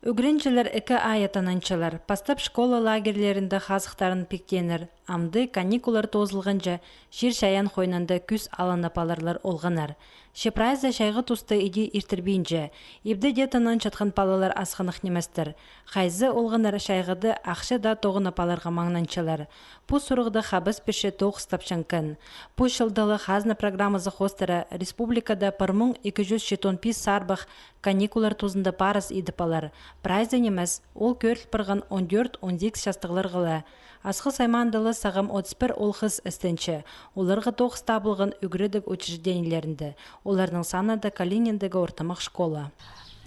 Үгренчелер 2 аятананчылар. Постап школа лагерлерінде хазықтарын пектенер. Амды каникулар тозылғанча жер шаян хойнанды күз аланапаларлар олғанар. Шепрайза шайғы тусты иди иртірбейінже. Ибді детанан чатқан палалар асқанық неместір. Хайзы олғанар шайғыды ақшы да тоғын апаларға маңнанчылар. Пу сұрғыды хабыз пеше тоғыз тапшанкын. Пу шылдалы хазна программазы хостары республикада 1275 сарбақ каникулар тузында парыз идіпалар. Прайза немес, ол көріл бірған 14-12 шастығылар ғыла. Асқы саймандылы сағым 31 олқыз істенші. Оларға 9 табылған үгірідік учреждениелерінде. Олардың санады Калининдегі ортамақ школа.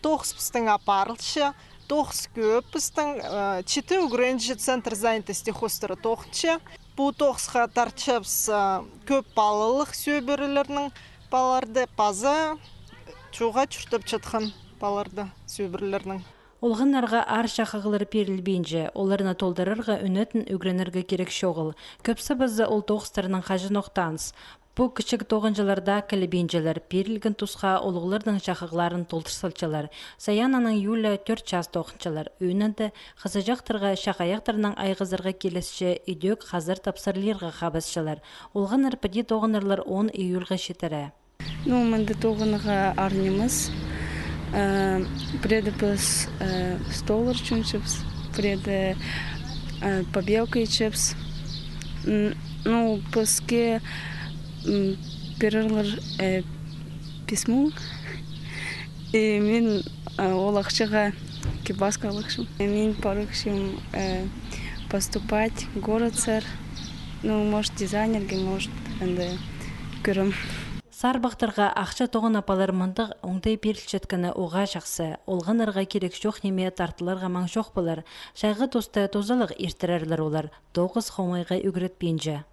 9 пістің апарылшы, 9 көп пістің 4 үгіренші центр занятости хостары 9. Бұл 9-ға тарчапс көп балылық сөйбірілерінің баларды паза чуға чүртіп чатқан баларды сөйбірілерінің. Олғынарға ар шақығылыр перілбейінже, оларына толдарырға үнетін үгренерге керек шоғыл. Көпсі бізі ол тоғыстарының қажы ноқтаныз. Бұл кішік тоғынжыларда кілібейінжелер перілген тұсқа олғылардың шақығыларын толтырсалчалар. Саянаның юля 4 час тоғынчалар. Үйінінді қызыжақтырға шақаяқтарының айғызырға келесші үйдек қазір тапсырлерға қабысшалар. Олғын әрпіде тоғынырлар 10 июлға шетірі. Мүнді тоғыныға арнеміз. Преды біз столар чунчепс, преды побелка чепс. Піске перерлар письму. И мен ол ақшыға кебаска алықшым. Мен парықшым поступать в город сэр. Может дизайнерге, может көрім. Сарбақтарға ақша тоғын апалар мұндық оңдай берілчеткіні оға жақсы. Олғанарға керек жоқ неме тартыларға маң жоқ болар. Шайғы тосты тозалық ертірерлер олар. 9 хомайға үгіретпейінже.